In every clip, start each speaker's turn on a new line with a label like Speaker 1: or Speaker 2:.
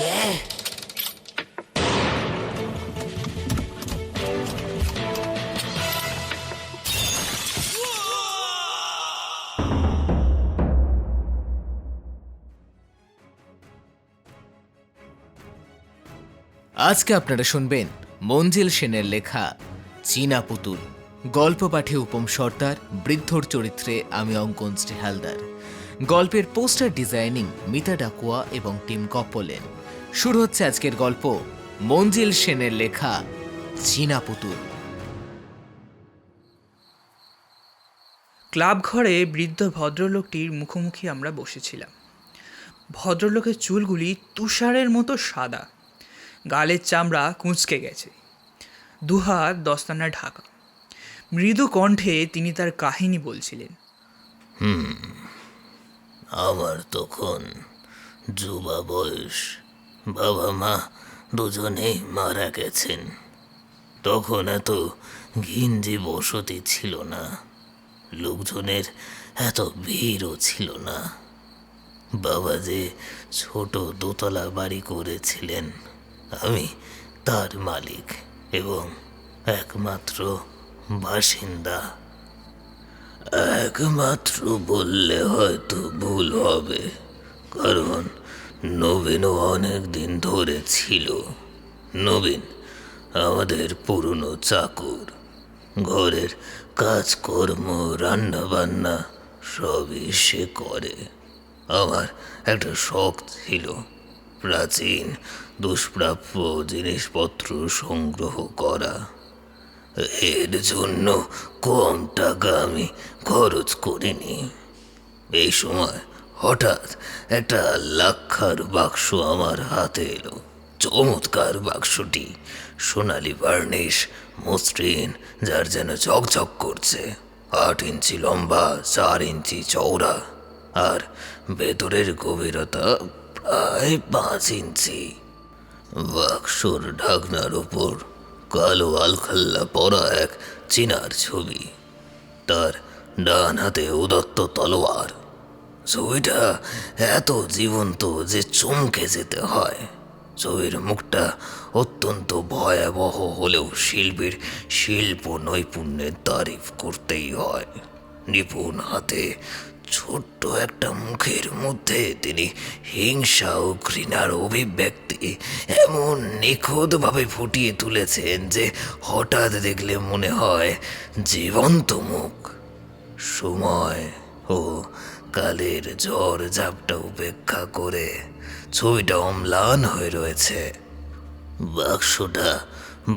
Speaker 1: কে?
Speaker 2: আজকে আপনারা শুনবেন মঞ্জিল সেনের লেখা চীনা পুতুল। গল্প পাঠে উপম সর্দার, বৃদ্ধর চরিত্রে আমি অঙ্কন হালদার। গল্পের পোস্টার ডিজাইনিং মিতা ডাকুয়া এবং টিম কপলেন। শুরু হচ্ছে আজকের গল্প মঞ্জিল সেনের লেখা চীনা পুতুল।
Speaker 3: ক্লাব ঘরে বৃদ্ধ ভদ্রলোকটির মুখোমুখি আমরা বসেছিলাম। ভদ্রলোকের চুলগুলি তুষারের মতো সাদা, গালের চামড়া কুঁচকে গেছে, দুহাত দস্তানায় ঢাকা। মৃদু কণ্ঠে তিনি তার কাহিনী বলছিলেন।
Speaker 1: আমার তখন যুবা বয়স, বাবা মা দুজনেই মারা গেছেন। তখন এত ঘিঞ্জি বসতি ছিল না, লোকজনের এত ভিড়ও ছিল না। বাবা যে ছোট দোতলা বাড়ি করেছিলেন, আমি তার মালিক এবং একমাত্র বাসিন্দা। একমাত্র বললে হয়তো ভুল হবে, কারণ নবীনও অনেক দিন ধরে ছিল। নবীন আমাদের পুরনো চাকর, ঘরের কাজকর্ম রান্না বান্না সবই সে করে। আমার একটা শখ ছিল প্রাচীন দুষ্প্রাপ্য জিনিসপত্র সংগ্রহ করা। এর জন্য কম টাকা আমি খরচ করিনি। এই সময় হঠাৎ একটা লাক্ষার বাক্স আমার হাতে এলো। চমৎকার বাক্সটি সোনালি বার্নিশ, মসৃণ, যার যেন ঝকঝক করছে। 8 ইঞ্চি লম্বা, 4 ইঞ্চি চওড়া, আর ভেতরের গভীরতা প্রায় 5 ইঞ্চি। বাক্সর ঢাকনার ওপর কালো আলখাল্লা পরা এক চীনার ছবি, তার ডান হাতে উদত্ত তলোয়ার। ছবিটা এত জীবন্ত যে চমকে যেতে হয়। ছবির মুখটা অত্যন্ত ভয়াবহ হলেও শিল্পীর শিল্প নৈপুণ্যের তারিফ করতেই হয়। নিপুণ হাতে ছোট্ট একটা মুখের মধ্যে তিনি হিংসা ও ঘৃণার অভিব্যক্তি এমন নিখুঁতভাবে ফুটিয়ে তুলেছেন যে হঠাৎ দেখলে মনে হয় জীবন্ত মুখ। সময় ও কালের ঝড় ঝাপটা উপেক্ষা করে ছবিটা অম্লান হয়ে রয়েছে। বাক্সটা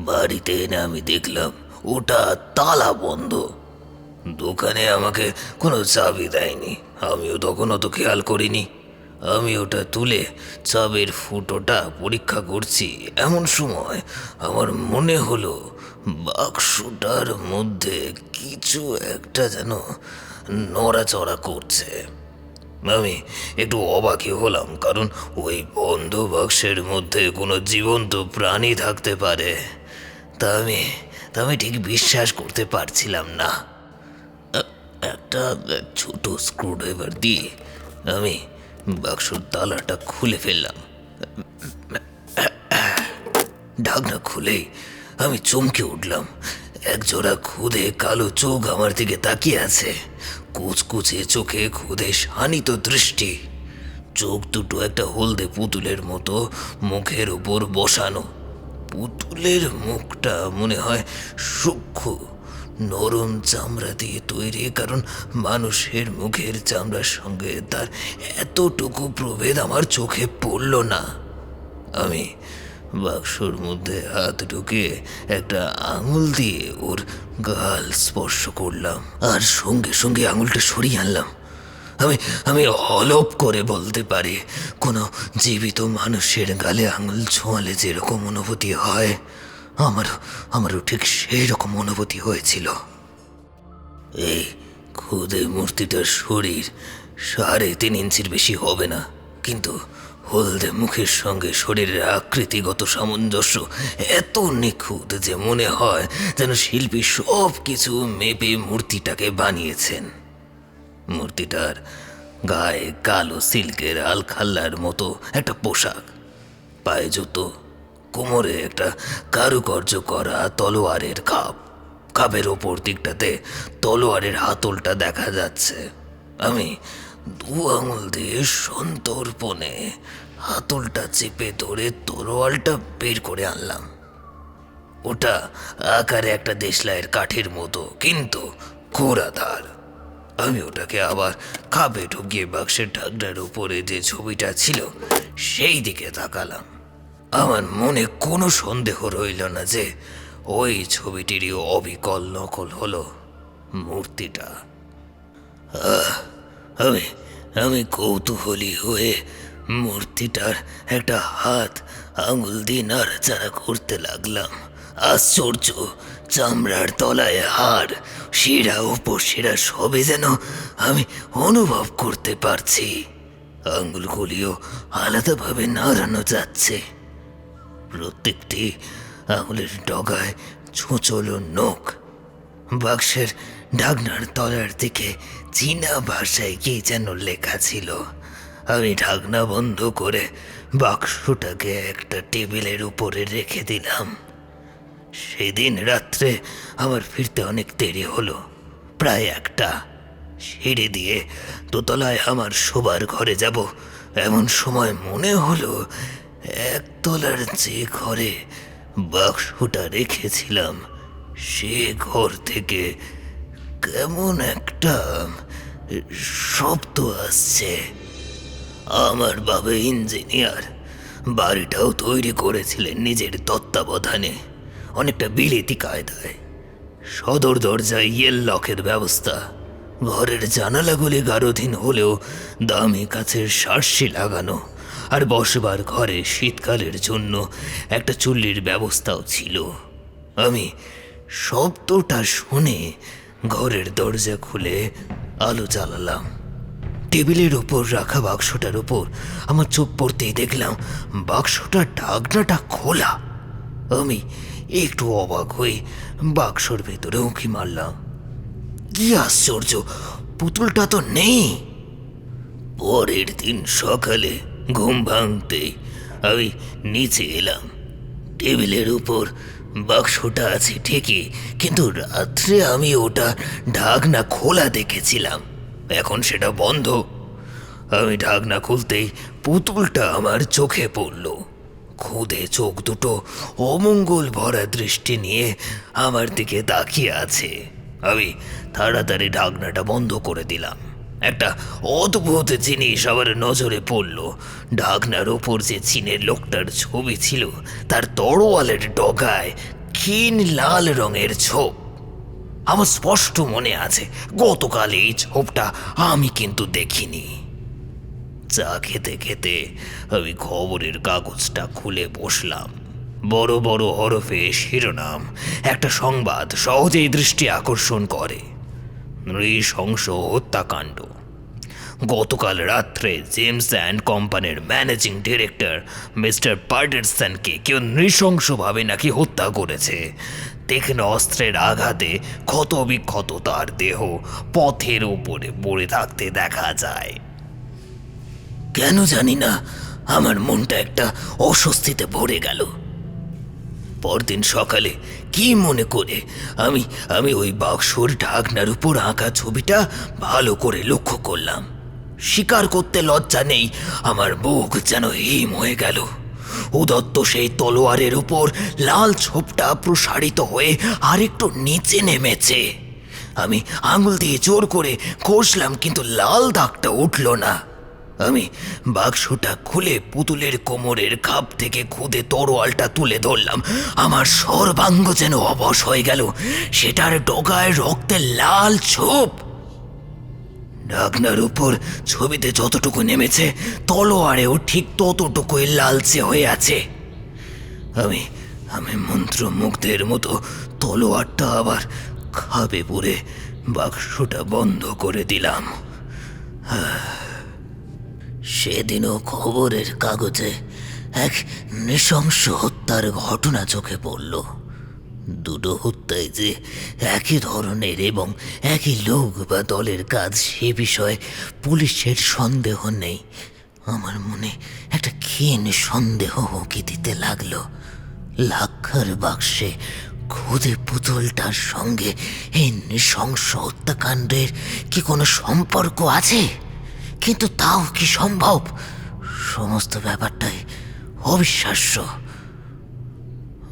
Speaker 1: বাড়িতে এনে আমি দেখলাম ওটা তালা বন্ধ। দোকানে আমাকে কোনো চাবি দেয়নি, আমিও তখন অত খেয়াল করিনি। আমি ওটা তুলে চাবির ফুটোটা পরীক্ষা করছি, এমন সময় আমার মনে হলো বাক্সটার মধ্যে কিছু একটা যেন নড়াচড়া করছে। আমি একটু অবাকই হলাম, কারণ ওই বন্ধ বাক্সের মধ্যে কোনো জীবন্ত প্রাণী থাকতে পারে তা আমি ঠিক বিশ্বাস করতে পারছিলাম না। একটা ছোট স্ক্রুড্রাইভার দিয়ে আমি বাক্সর তালাটা খুলে ফেললাম। ঢাকনা খুলেই আমি চমকে উঠলাম। একজোড়া খুদে কালো চোখ আমার দিকে তাকিয়ে আছে, কুচকুচে চোখে খুদে শানিত দৃষ্টি। চোখ দুটো একটা হলদে পুতুলের মতো মুখের উপর বসানো। পুতুলের মুখটা মনে হয় সূক্ষ্ম নরম চামড়া দিয়ে তৈরি, কারণ মানুষের মুখের চামড়ার সঙ্গে তার এতটুকু প্রভেদ আমার চোখে পড়ল না। আমি বাক্সর মধ্যে হাত ঢুকিয়ে একটা আঙুল দিয়ে ওর গাল স্পর্শ করলাম, আর সঙ্গে সঙ্গে আঙুলটা সরিয়ে আনলাম। আমি আমি অলপ করে বলতে পারি, কোনো জীবিত মানুষের গালে আঙুল ছোঁয়ালে যেরকম অনুভূতি হয়, আমারও ঠিক সেই রকম অনুভূতি হয়েছিল। এই খুদে মূর্তিটার শরীর 3.5 ইঞ্চির বেশি হবে না, কিন্তু হলদে মুখের সঙ্গে শরীরের আকৃতিগত সামঞ্জস্য এত নিখুঁত যে মনে হয় যেন শিল্পী সব কিছু মেপে মূর্তিটাকে বানিয়েছেন। মূর্তিটার গায়ে কালো সিল্কের আলখাল্লার মতো একটা পোশাক, পায়ে জুতো, কোমরে একটা কারুকার্য করা তলোয়ারের কাপ। কাপের ওপর দিকটাতে তলোয়ারের হাতলটা দেখা যাচ্ছে। আমি দু আঙুল দিয়ে সন্তর্পণে হাতলটা চেপে ধরে তলোয়ারটা বের করে আনলাম। ওটা আকারে একটা দেশলাইয়ের কাঠের মতো, কিন্তু গোড়াদার। আমি ওটাকে আবার কাপে ঢুকিয়ে বাক্সের ঢাকনার উপরে যে ছবিটা ছিল সেই দিকে তাকালাম। আমার মনে কোনো সন্দেহ রইল না যে ওই ছবিটিরই অবিকল নকল হলো মূর্তিটা। আমি আমি কৌতূহলী হয়ে মূর্তিটার একটা হাত আঙুল দিয়ে নাড়াচাড়া করতে লাগলাম। আশ্চর্য, চামড়ার তলায় হাড়, শিরা উপশিরা সবে যেন আমি অনুভব করতে পারছি। আঙুলগুলিও আলাদাভাবে নাড়ানো যাচ্ছে। প্রত্যেকটি আঙুলের ডগায় ছোঁচলো নখ। বাক্সের ঢাকনার তলার দিকে চীনা ভাষায় কি যেন লেখা ছিল। আমি ঢাকনা বন্ধ করে বাক্সটাকে একটা টেবিলের উপরে রেখে দিলাম। সেদিন রাত্রে আমার ফিরতে অনেক দেরি হলো, প্রায় 1টা। সিঁড়ি দিয়ে দোতলায় আমার শোবার ঘরে যাব এমন সময় মনে হলো একতলার যে ঘরে বাক্সটা রেখেছিলাম সে ঘর থেকে কেমন একটা শব্দ আসছে। আমার বাবা ইঞ্জিনিয়ার, বাড়িটাও তৈরি করেছিলেন নিজের তত্ত্বাবধানে, অনেকটা বিলেতি কায়দায়। সদর দরজায় ইয়েল লকের ব্যবস্থা। ঘরের জানালাগুলি গারোধীন হলেও দামি কাছের শার্সি লাগানো, আর বসবার ঘরে শীতকালের জন্য একটা চুল্লির ব্যবস্থাও ছিল। আমি শব্দটা শুনে ঘরের দরজা খুলে আলো জ্বালালাম। টেবিলের ওপর রাখা বাক্সটার ওপর আমার চোখ পড়তেই দেখলাম বাক্সটার ঢাকনাটা খোলা। আমি একটু অবাক হয়ে বাক্সর ভেতরে উঁকি মারলাম। কি আশ্চর্য, পুতুলটা তো নেই। পরের দিন সকালে ঘুম ভাঙতেই আমি নিচে এলাম। টেবিলের উপর বাক্সটা আছে ঠিকই, কিন্তু রাত্রে আমি ওটা ঢাকনা খোলা দেখেছিলাম, এখন সেটা বন্ধ। আমি ঢাকনা খুলতেই পুতুলটা আমার চোখে পড়ল। খুদে চোখ দুটো অমঙ্গল ভরা দৃষ্টি নিয়ে আমার দিকে তাকিয়ে আছে। আমি তাড়াতাড়ি ঢাকনাটা বন্ধ করে দিলাম। একটা অদ্ভুত জিনিস আমার নজরে পড়ল। ঢাকনার ওপর যে চীনের লোকটার ছবি ছিল তার তরোয়ালের ডগায় ক্ষীণ লাল রঙের ছোপ। আমার স্পষ্ট মনে আছে গতকাল এই ছোপটা আমি কিন্তু দেখিনি। চা খেতে খেতে আমি খবরের কাগজটা খুলে বসলাম। বড় বড় হরফে শিরোনাম, একটা সংবাদ সহজেই দৃষ্টি আকর্ষণ করে। নৃশংস হত্যাকাণ্ড। গতকাল রাত্রে জেমস অ্যান্ড কোম্পানির ম্যানেজিং ডিরেক্টর মিস্টার পার্টারসনকে কেউ নৃশংসভাবে নাকি হত্যা করেছে। তীক্ষ্ণ অস্ত্রের আঘাতে ক্ষত বিক্ষত তার দেহ পথের উপরে পড়ে থাকতে দেখা যায়। কেন জানি না আমার মনটা একটা অস্বস্তিতে ভরে গেল। পরদিন সকালে কি মনে করে আমি ওই বাক্সর ঢাকনার উপর আঁকা ছবিটা ভালো করে লক্ষ্য করলাম। স্বীকার করতে লজ্জা নেই, আমার বুক যেন হিম হয়ে গেল। উদত্ত সেই তলোয়ারের উপর লাল ছোপটা প্রসারিত হয়ে আরেকটু নিচে নেমেছে। আমি আঙুল দিয়ে জোর করে কষলাম, কিন্তু লাল দাগটা উঠল না। আমি বাক্সটা খুলে পুতুলের কোমরের খাপ থেকে খুদে তরোয়ালটা তুলে ধরলাম। আমার সর্বাঙ্গ যেন অবশ হয়ে গেল। সেটার ডগায় রক্তের লাল ছোপ। ঢাকনার উপর ছবিতে যতটুকু নেমেছে তলোয়ারেও ঠিক ততটুকুই লালচে হয়ে আছে। আমি আমি মন্ত্রমুগ্ধের মতো তলোয়ারটা আবার খাবে পুরে বাক্সটা বন্ধ করে দিলাম। সেদিনও খবরের কাগজে এক নৃশংস হত্যার ঘটনা চোখে পড়ল। দুটো হত্যায় যে একই ধরনের এবং একই লোক বা দলের কাজ সে বিষয়ে পুলিশের সন্দেহ নেই। আমার মনে একটা ক্ষীণ সন্দেহ উঁকি দিতে লাগলো। লাক্ষার বাক্সে খুদে পুতুলটার সঙ্গে এই নৃশংস হত্যাকাণ্ডের কি কোনো সম্পর্ক আছে? কিন্তু তাও কি সম্ভব? সমস্ত ব্যাপারটাই অবিশ্বাস্য।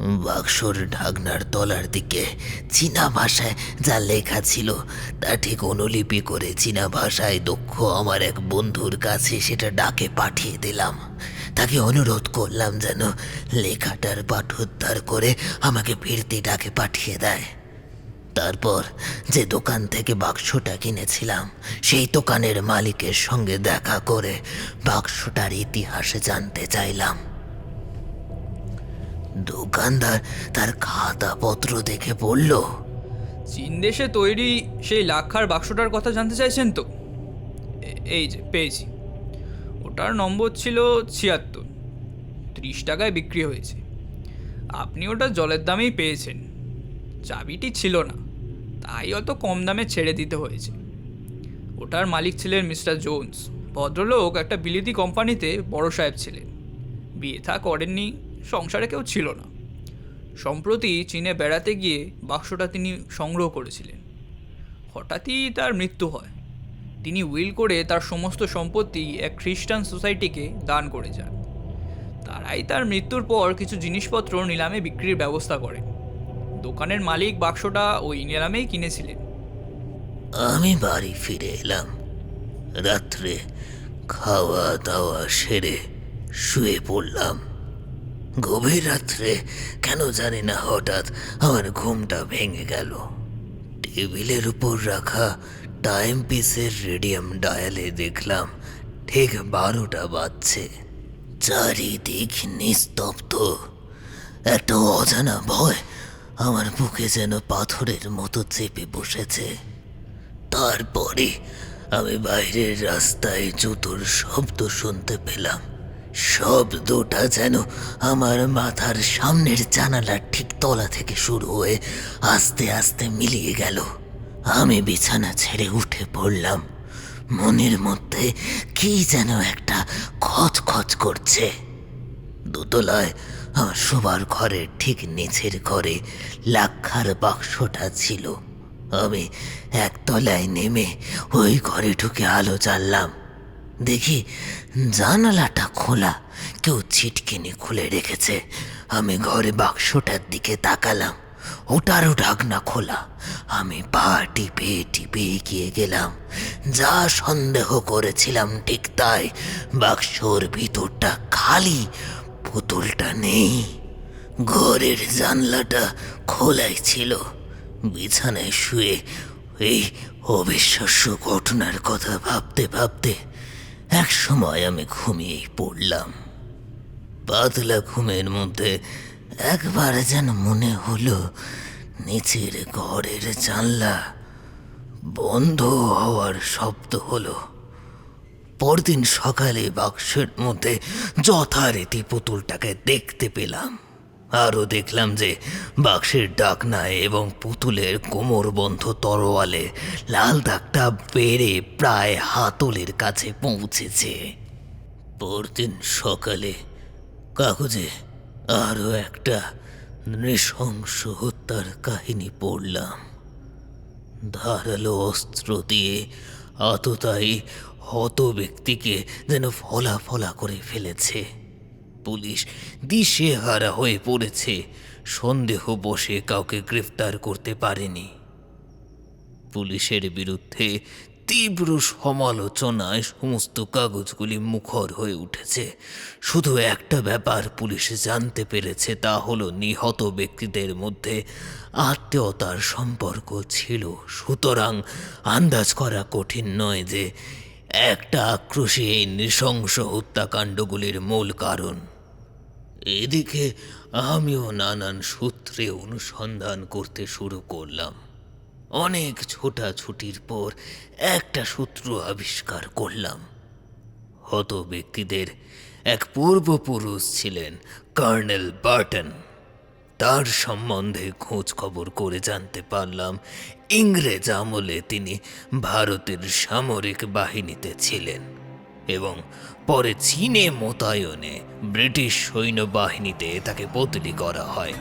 Speaker 1: বাক্সর ঢাকনার তলার দিকে চীনা ভাষায় যা লেখা ছিল তা ঠিক অনুলিপি করে চীনা ভাষায় দক্ষ আমার এক বন্ধুর কাছে সেটা ডাকে পাঠিয়ে দিলাম। তাকে অনুরোধ করলাম যেন লেখাটার পাঠোদ্ধার করে আমাকে ফিরতি ডাকে পাঠিয়ে দেয়। তারপর যে দোকান থেকে বাক্সটা কিনেছিলাম সেই দোকানের মালিকের সঙ্গে দেখা করে বাক্সটার ইতিহাস জানতে চাইলাম। দোকানদার তার খাতাপত্র দেখে বলল,
Speaker 3: চীন দেশে তৈরি সেই লাক্ষার বাক্সটার কথা জানতে চাইছেন তো? এই যে পেয়েছি। ওটার নম্বর ছিল ৭৬। ৩০ টাকায় বিক্রি হয়েছে। আপনি ওটা জলের দামেই পেয়েছেন। চাবিটি ছিল না, তাই অত কম দামে ছেড়ে দিতে হয়েছে। ওটার মালিক ছিলেন মিস্টার জোন্স। ভদ্রলোক একটা বিলিতি কোম্পানিতে বড় সাহেব ছিলেন। বিয়ে থা করেননি, সংসারে কেউ ছিল না। সম্প্রতি চীনে বেড়াতে গিয়ে বাক্সটা তিনি সংগ্রহ করেছিলেন। হঠাৎই তার মৃত্যু হয়। তিনি উইল করে তার সমস্ত সম্পত্তি এক খ্রিস্টান সোসাইটিকে দান করে যান। তারাই তার মৃত্যুর পর কিছু জিনিসপত্র নিলামে বিক্রির ব্যবস্থা করেন। দোকানের মালিক বাক্সটা ওই নিলামেই কিনেছিলেন।
Speaker 1: আমি বাড়ি ফিরে এলাম। রাত্রে খাওয়া দাওয়া সেরে শুয়ে পড়লাম। গভীর রাত্রে কেন জানি না হঠাৎ আমার ঘুমটা ভেঙে গেল। টেবিলের উপর রাখা টাইম পিসের রেডিয়াম ডায়ালে দেখলাম ঠিক 12টা বাজছে। চারিদিক নিস্তব্ধ। একটা অজানা ভয় আমার বুকে যেন পাথরের মতো চেপে বসেছে। তারপরে আমি বাইরের রাস্তায় জুতোর শব্দ শুনতে পেলাম। শব্দটা যেন আমার মাথার সামনের জানালার ঠিক তলা থেকে শুরু হয়ে আস্তে আস্তে মিলিয়ে গেল। আমি বিছানা ছেড়ে উঠে পড়লাম। মনের মধ্যে কি যেন একটা খচখচ করছে। দোতলায় আমার শোবার ঘরের ঠিক নিচের ঘরে লাক্ষার বাক্সটা ছিল। আমি একতলায় নেমে ওই ঘরে ঢুকে আলো জ্বাললাম। দেখি জানালাটা খোলা, কেউ ছিটকিনি খুলে রেখেছে। আমি ঘরে বাক্সটার দিকে তাকালাম, ওটারও ঢাকনা খোলা। আমি পা টিপে টিপে এগিয়ে গেলাম। যা সন্দেহ করেছিলাম ঠিক তাই। বাক্সর ভিতরটা খালি, পুতুলটা নেই। ঘরের জানলাটা খোলাই ছিল। বিছানায় শুয়ে এই অবিশ্বাস্য ঘটনার কথা ভাবতে ভাবতে এক সময় আমি ঘুমিয়েই পড়লাম। পাতলা ঘুমের মধ্যে একবার যেন মনে হলো নিচের ঘরের জানলা বন্ধ হওয়ার শব্দ হলো। পরদিন সকালে বাক্সের মধ্যে যথারীতি পুতুলটাকে দেখতে পেলাম। আরও দেখলাম যে বাক্সের ডাকনায় এবং পুতুলের কোমরবন্ধ তরোয়ালে লাল দাগটা বেড়ে প্রায় হাতলের কাছে পৌঁছেছে। পরদিন সকালে কাগজে আরও একটা নৃশংস হত্যার কাহিনী পড়লাম। ধারালো অস্ত্র দিয়ে আততায়ী হত ব্যক্তিকে যেন ফলা ফলা করে ফেলেছে। পুলিশ দিশেহারা হয়ে পড়েছে। সন্দেহ বসে কাউকে গ্রেফতার করতে পারেনি। পুলিশের বিরুদ্ধে তীব্র সমালোচনায় সমস্ত কাগজগুলি মুখর হয়ে উঠেছে। শুধু একটা ব্যাপার পুলিশ জানতে পেরেছে, তা হলো নিহত ব্যক্তিদের মধ্যে আত্মীয়তার সম্পর্ক ছিল। সুতরাং আন্দাজ করা কঠিন নয় যে একটা আক্রোশী এই নৃশংস হত্যাকাণ্ডগুলির মূল কারণ। এদিকে আমিও নানান সূত্রে অনুসন্ধান করতে শুরু করলাম। অনেক ছোটাছুটির পর একটা সূত্র আবিষ্কার করলাম। হত ব্যক্তিদের এক পূর্বপুরুষ ছিলেন কর্নেল বার্টন। তার সম্বন্ধে খোঁজ খবর করে জানতে পারলাম ইংরেজ আমলে তিনি ভারতের সামরিক বাহিনীতে ছিলেন এবং পরে চীনে মোতায়েনে ব্রিটিশ সৈন্যবাহিনীতে তাকে বদলি করা হয়।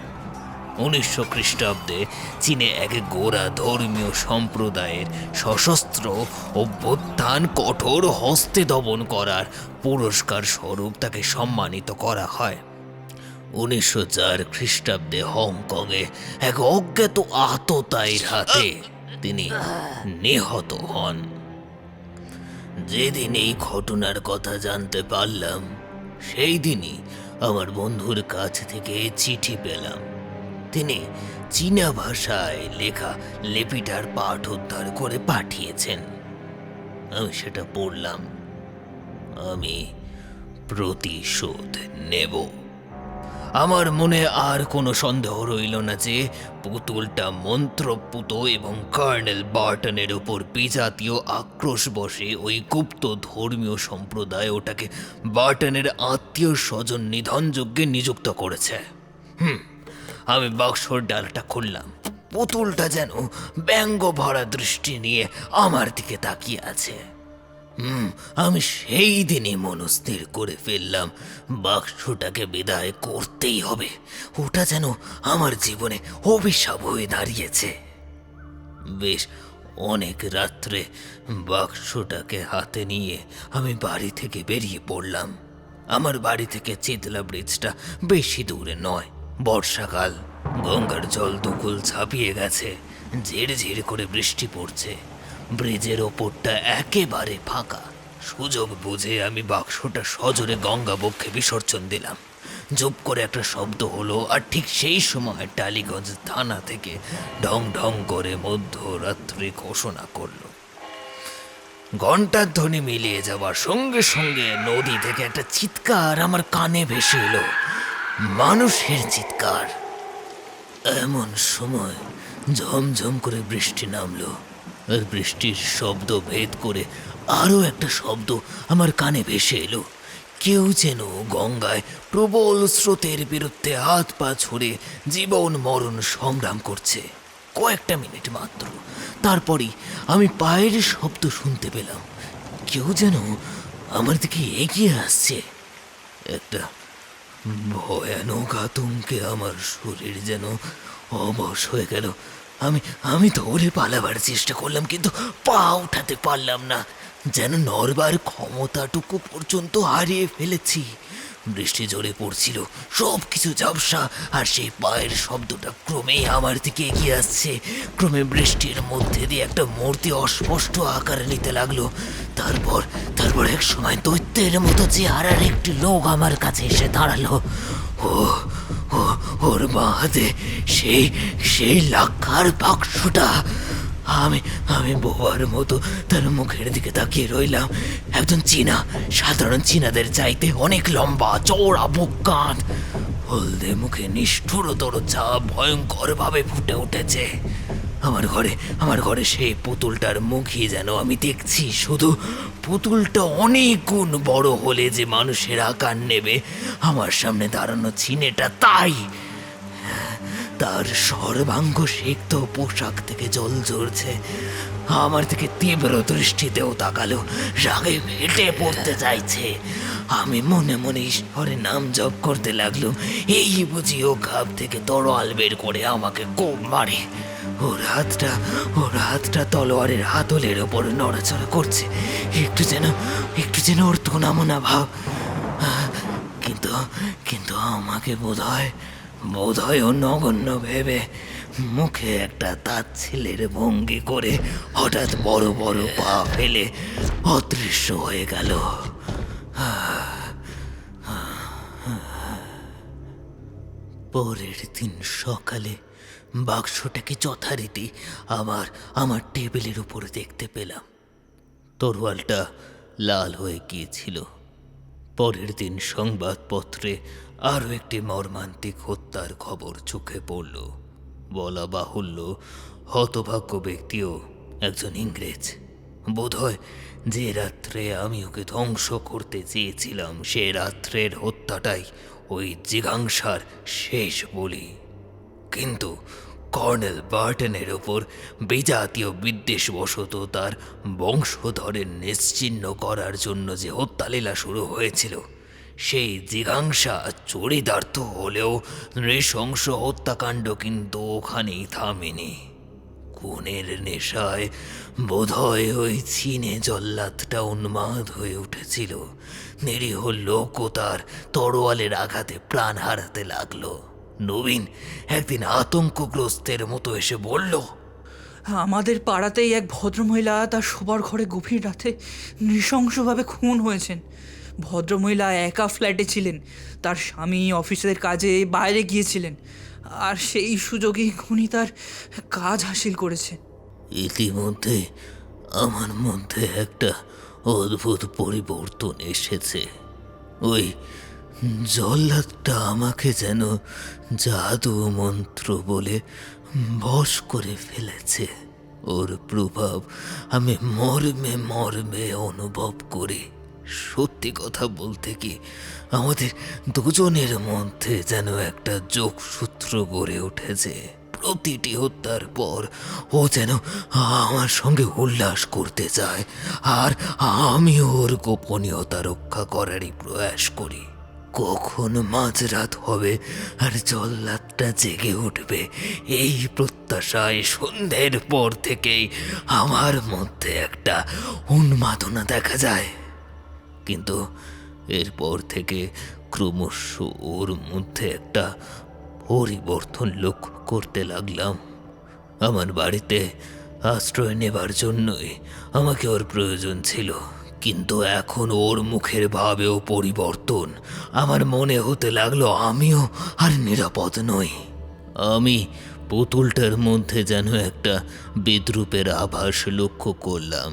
Speaker 1: 1900 খ্রিস্টাব্দে চীনে এক গোঁড়া ধর্মীয় সম্প্রদায়ের সশস্ত্র অভ্যুত্থান কঠোর হস্তে দমন করার পুরস্কার স্বরূপ তাকে সম্মানিত করা হয়। 1904 খ্রিস্টাব্দে হংকংয়ে এক অজ্ঞাত আততায়ীর হাতে তিনি নিহত হন। যেদিন এই ঘটনার কথা জানতে পারলাম সেই দিনই আমার বন্ধুর কাছ থেকে চিঠি পেলাম। তিনি চীনা ভাষায় লেখা লিপিটার পাঠ উদ্ধার করে পাঠিয়েছেন। আমি সেটা পড়লাম। আমি প্রতিশোধ নেব। আমার মনে আর কোনো সন্দেহ রইল না যে পুতুলটা মন্ত্রপুত এবং কর্নেল বার্টনের উপর বিজাতীয় আক্রোশ বসে ওই গুপ্ত ধর্মীয় সম্প্রদায় ওটাকে বার্টনের আত্মীয় স্বজন নিধনযজ্ঞে নিযুক্ত করেছে। আমি বাক্সর ডালাটা খুললাম। পুতুলটা যেন ব্যঙ্গ ভরা দৃষ্টি নিয়ে আমার দিকে তাকিয়ে আছে। আমি সেই দিনই মনস্থির করে ফেললাম বাক্সটাকে বিদায় করতেই হবে। ওটা যেন আমার জীবনে অভিশাপ হয়ে দাঁড়িয়েছে। বেশ অনেক রাত্রে বাক্সটাকে হাতে নিয়ে আমি বাড়ি থেকে বেরিয়ে পড়লাম। আমার বাড়ি থেকে চিতলা ব্রিজটা বেশি দূরে নয়। বর্ষাকাল, গঙ্গার জল দুকুল ছাপিয়ে গেছে, ঝিরঝির করে বৃষ্টি পড়ছে। ব্রিজের ওপরটা একেবারে ফাঁকা। সুযোগ বুঝে আমি বাক্সটা সজোরে গঙ্গা বক্ষে বিসর্জন দিলাম। জুপ করে একটা শব্দ হলো, আর ঠিক সেই সময় টালিগঞ্জ থানা থেকে ঢং ঢং করে মধ্যরাত্রি ঘোষণা করলো। ঘণ্টার ধ্বনি মিলিয়ে যাওয়ার সঙ্গে সঙ্গে নদী থেকে একটা চিৎকার আমার কানে ভেসে এলো। মানুষের চিৎকার। এমন সময় ঝমঝম করে বৃষ্টি নামলো, আর বৃষ্টির শব্দ ভেদ করে আরও একটা শব্দ আমার কানে ভেসে এলো। কেউ যেন গঙ্গায় প্রবল স্রোতের বিরুদ্ধে হাত পা ছুড়ে জীবন মরণ সংগ্রাম করছে। কয়েকটা মিনিট মাত্র, তারপরই আমি পায়ের শব্দ শুনতে পেলাম। কেউ যেন আমার দিকে এগিয়ে আসছে। একটা ভয়ানক আতঙ্কে আমার শরীর যেন অবশ হয়ে গেল। আমি দৌড়ে পালাবার চেষ্টা করলাম, কিন্তু পা উঠাতে পারলাম না। যেন নড়বার ক্ষমতাটুকু পর্যন্ত হারিয়ে ফেলেছি। বৃষ্টি জোরে পড়ছিল, সব কিছু ঝাপসা, আর সেই পায়ের শব্দটা ক্রমেই আমার দিকে এগিয়ে আসছে। ক্রমে বৃষ্টির মধ্যে দিয়ে একটা মূর্তি অস্পষ্ট আকার নিতে লাগলো। তারপর এক সময় দৈত্যের মতো চেহারার একটি লোক আমার কাছে এসে দাঁড়ালো। ওর বাঁ হাতে সেই লাক্ষার বাক্সটা। আমি বোবার মতো তার মুখের দিকে তাকিয়ে রইলাম। একজন চীনা, সাধারণ চীনাদের চাইতে অনেক লম্বা, চওড়া বুক কাঁধ, হলদে মুখে নিষ্ঠুরতর চাপ ভয়ঙ্কর ভাবে ফুটে উঠেছে। আমার ঘরে সেই পুতুলটার মুখই যেন আমি দেখছি। শুধু পুতুলটা অনেক গুণ বড় হলে যে মানুষের আকার নেবে, আমার সামনে দাঁড়ানো চীনেটা তাই। তার সর্বাঙ্গ সিক্ত পোশাক থেকে জল ঝরছে। আমার থেকে তীব্র দৃষ্টিতেও তাকালো, রাগে ফেটে পড়তে চাইছে। আমি মনে মনে ঈশ্বরের নাম জপ করতে লাগলো। এই বুঝি ও খাপ থেকে তরোয়াল বের করে আমাকে কোপ মারে। ওর হাতটা তলোয়ারের হাতলের ওপর নড়াচড়া করছে। একটু যেন ওর তোনামোনা ভাব। কিন্তু আমাকে বোধহয় ও নগণ্য ভেবে মুখে একটা তাচ্ছিলের ভঙ্গি করে হঠাৎ বড় বড় পা ফেলে অদৃশ্য হয়ে গেল। পরের দিন সকালে বাক্সটাকে যথারীতি আমার টেবিলের উপর দেখতে পেলাম। তরোয়ালটা লাল হয়ে গিয়েছিল। পরের দিন সংবাদপত্রে আরও একটি মর্মান্তিক হত্যার খবর চোখে পড়ল। বলা বাহুল্য, হতভাগ্য ব্যক্তিও একজন ইংরেজ। বোধহয় যে রাত্রে আমি ওকে ধ্বংস করতে চেয়েছিলাম, সে রাত্রের হত্যাটাই ওই জিঘাংসার শেষ বলি। কিন্তু কর্নেল বার্টনের ওপর বিজাতীয় বিদ্বেষবশত তার বংশধরের নিশ্চিহ্ন করার জন্য যে হত্যালীলা শুরু হয়েছিল, সেই জিঘাংসা চরিতার্থ হলেও নৃশংস হত্যাকাণ্ড কিন্তু ওখানেই থামেনি। খুনের নেশায় বোধহয় ওই চীনে জল্লাদটা উন্মাদ হয়ে উঠেছিল। নিরীহ লোকও তার তরোয়ালের আঘাতে প্রাণ হারাতে লাগলো। নবীন একদিন আতঙ্কগ্রস্তের মতো এসে বলল,
Speaker 3: আমাদের পাড়াতেই এক ভদ্রমহিলা তার শোবার ঘরে গভীর রাতে নৃশংসভাবে খুন হয়েছেন। ভদ্রমহিলা একা ফ্ল্যাটে ছিলেন, তার স্বামী অফিসের কাজে বাইরে গিয়েছিলেন, আর সেই সুযোগেই খুনি তার কাজ হাসিল করেছে।
Speaker 1: ইতিমধ্যে আমার মধ্যে একটা অদ্ভুত পরিবর্তন এসেছে। ওই জল্লাদটা আমাকে যেন জাদু মন্ত্র বলে বশ করে ফেলেছে। ওর প্রভাব আমি মর্মে মর্মে অনুভব করি। সত্যি কথা বলতে কি, আমাদের দুজনের মধ্যে যেন একটা যোগসূত্র গড়ে উঠেছে। প্রতিটি হত্যার পর ও যেন আমার সঙ্গে উল্লাস করতে চায়, আর আমি ওর গোপনীয়তা রক্ষা করারই প্রয়াস করি। কখন মাঝরাত হবে আর জল্লাদটা জেগে উঠবে, এই প্রত্যাশায় সন্ধ্যের পর থেকেই আমার মধ্যে একটা উন্মাদনা দেখা যায়। কিন্তু এরপর থেকে ক্রমশ ওর মধ্যে একটা পরিবর্তন লক্ষ্য করতে লাগলাম। আমার বাড়িতে আশ্রয় নেবার জন্যই আমাকে ওর প্রয়োজন ছিল, কিন্তু এখন ওর মুখের ভাবেও পরিবর্তন। আমার মনে হতে লাগলো আমিও আর নিরাপদ নই। আমি পুতুলটার মধ্যে যেন একটা বিদ্রুপের আভাস লক্ষ্য করলাম।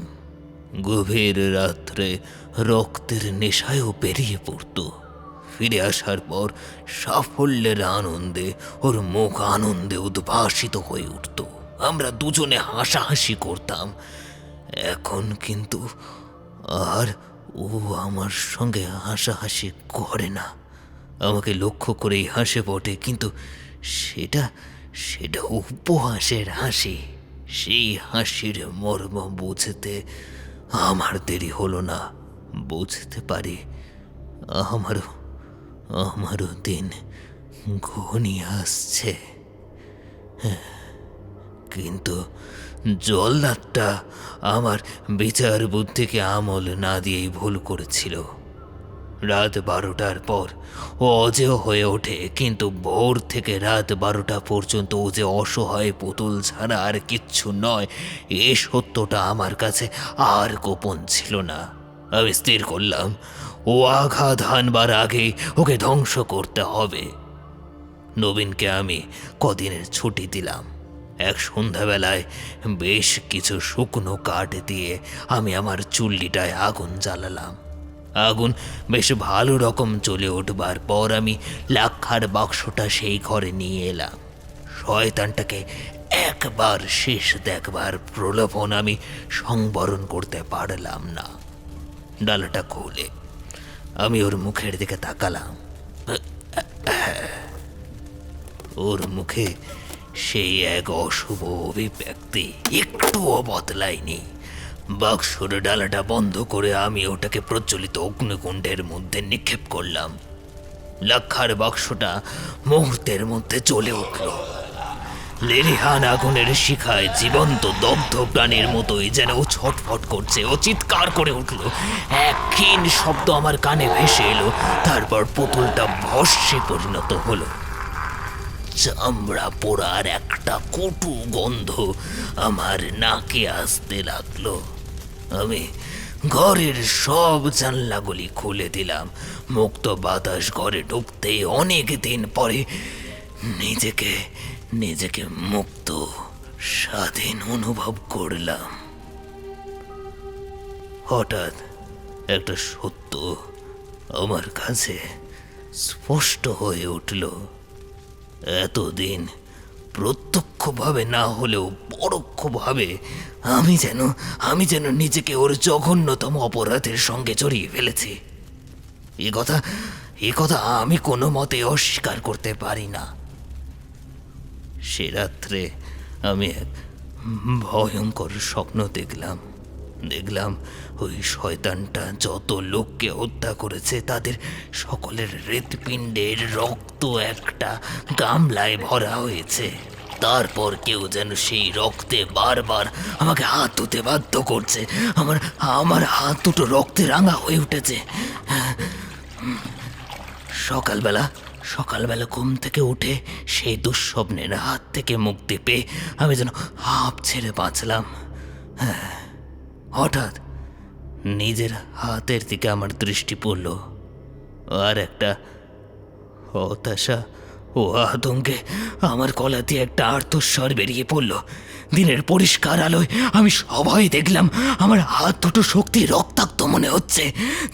Speaker 1: গভীর রাত্রে রক্তের নেশায়ও বেরিয়ে পড়ত। ফিরে আসার পর সাফল্যের আনন্দে ওর মুখ আনন্দে উদ্ভাসিত হয়ে উঠত। আমরা দুজনে হাসাহাসি করতাম। এখন কিন্তু আর ও আমার সঙ্গে হাসাহাসি করে না। আমাকে লক্ষ্য করেই হাসে বটে, কিন্তু সেটা সেটা উপহাসের হাসি। সেই হাসির মর্ম বুঝতে আমার দেরি হলো না। বুঝতে পারি আমারও দিন ঘনিয়ে আসছে। কিন্তু জল্লাদটা আমার বিচার বুদ্ধিকে আমল না দিয়েই ভুল করেছিল। রাত 12টার পর ও অজেয় হয়ে ওঠে, কিন্তু ভোর থেকে রাত 12টা পর্যন্ত ও যে অসহায় পুতুল ছাড়া আর কিচ্ছু নয়, এ সত্যটা আমার কাছে আর গোপন ছিল না। আমি স্থির করলাম, ও আঘাত হানবার আগেই ওকে ধ্বংস করতে হবে। নবীনকে আমি কদিনের ছুটি দিলাম। এক সন্ধ্যাবেলায় বেশ কিছু শুকনো কাঠ দিয়ে আমি আমার চুল্লিটায় আগুন জ্বালালাম। আগুন বেশ ভালো রকম জ্বলে উঠবার পর আমি লাক্ষার বাক্সটা সেই ঘরে নিয়ে এলাম। শয়তানটাকে একবার শেষ দেখবার প্রলোভন আমি সংবরণ করতে পারলাম না। ডালাটা খুলে আমি ওর মুখের দিকে তাকালাম। ওর মুখে সেই এক অশুভ অভিব্যক্তি একটুও বদলায়নি। বাক্সর ডালাটা বন্ধ করে আমি ওটাকে প্রজ্বলিত অগ্নিকুণ্ডের মধ্যে নিক্ষেপ করলাম। লাক্ষার বাক্সটা মুহূর্তের মধ্যে জ্বলে উঠল। লেলিহান আগুনের শিখায় জীবন্ত দগ্ধ প্রাণীর মতোই যেন ও ছটফট করছে। ও চিৎকার করে উঠল। এক ক্ষীণ শব্দ আমার কানে ভেসে এলো, তারপর পুতুলটা ভস্মে পরিণত হলো। চামড়া পোড়ার একটা কটু গন্ধ আমার নাকে আসতে লাগলো। আমি ঘরের সব জানলাগুলি খুলে দিলাম। মুক্ত বাতাস ঘরে ঢুকতেই অনেক দিন পরে নিজেকে মুক্ত স্বাধীন অনুভব করলাম। হঠাৎ একটা সত্য আমার কাছে স্পষ্ট হয়ে উঠল। এতদিন প্রত্যক্ষভাবে না হলেও পরোক্ষভাবে আমি যেন নিজেকে ওর জঘন্যতম অপরাধের সঙ্গে জড়িয়ে ফেলেছি। এ কথা আমি কোনো মতে অস্বীকার করতে পারি না। সে রাত্রে আমি এক ভয়ঙ্কর স্বপ্ন দেখলাম ওই শয়তানটা যত লোককে হত্যা করেছে তাদের সকলের হৃৎপিণ্ডের রক্ত একটা গামলায় ভরা হয়েছে। তারপর কেউ যেন সেই রক্তে বারবার আমাকে হাত ধুতে বাধ্য করছে। আমার হাত দুটো রক্তে রাঙা হয়ে উঠেছে। সকালবেলা ঘুম থেকে উঠে সেই দুঃস্বপ্নের হাত থেকে মুক্তি পেয়ে আমি যেন হাঁপ ছেড়ে বাঁচলাম। হঠাৎ নিজের হাতের দিকে আমার দৃষ্টি পড়ল, আর একটা হতাশা ও আতঙ্কে আমার গলা দিয়ে একটা আর্তস্বর বেরিয়ে পড়ল। দিনের পরিষ্কার আলোয় আমি সবাই দেখলাম আমার হাত দুটো শক্তি রক্তাক্ত মনে হচ্ছে,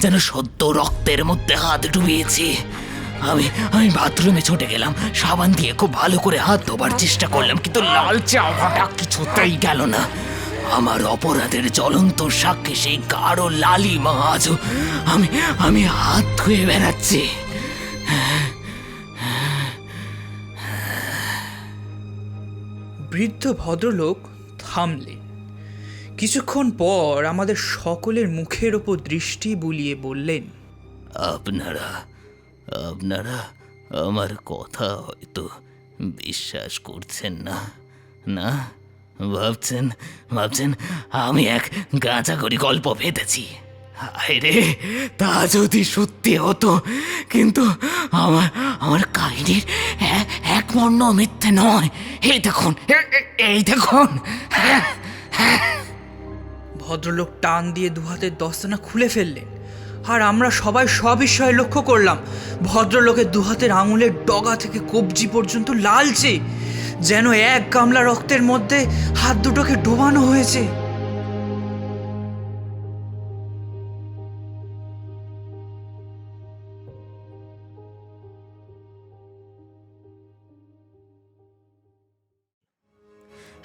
Speaker 1: যেন সদ্য রক্তের মধ্যে হাত ডুবিয়েছি। আমি বাথরুমে ছুটে গেলাম, সাবান দিয়ে খুব ভালো করে হাত ধোবার চেষ্টা করলাম, কিন্তু লালচে আভাটা কিছুতেই গেল না। আমার অপরাধের জ্বলন্ত সাক্ষী সেই গাঢ় লালিমা আজও আমি হাত ধুয়ে বেড়াচ্ছি।
Speaker 3: বৃদ্ধ ভদ্রলোক থামলেন। কিছুক্ষণ পর আমাদের সকলের মুখের ওপর দৃষ্টি বুলিয়ে বললেন,
Speaker 1: আপনারা আমার কথা হয়তো বিশ্বাস করছেন না, না ভাবছেন আমি এক গাঁজাখড়ি গল্প পেতেছি। হায় রে, তা যদি সত্যি হতো, কিন্তু আমার কাহিনীর এক মর্ণ মিথ্যে নয়। এই দেখুন।
Speaker 3: ভদ্রলোক টান দিয়ে দুহাতের দস্তানা খুলে ফেললেন, আর আমরা সবাই সবিস্ময়ে লক্ষ্য করলাম ভদ্রলোকের দুহাতের আঙুলের ডগা থেকে কবজি পর্যন্ত লালচে, যেন এক গামলা রক্তের মধ্যে হাত দুটোকে ডোবানো হয়েছে।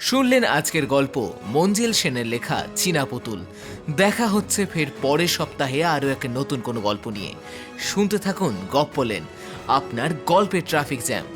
Speaker 2: শুনলেন আজকের গল্প মঞ্জিল সেনের লেখা চীনা পুতুল। দেখা হচ্ছে ফের পরের সপ্তাহে আরও এক নতুন কোনো গল্প নিয়ে। শুনতে থাকুন গপ্পলেন, আপনার গল্পের ট্রাফিক জ্যাম।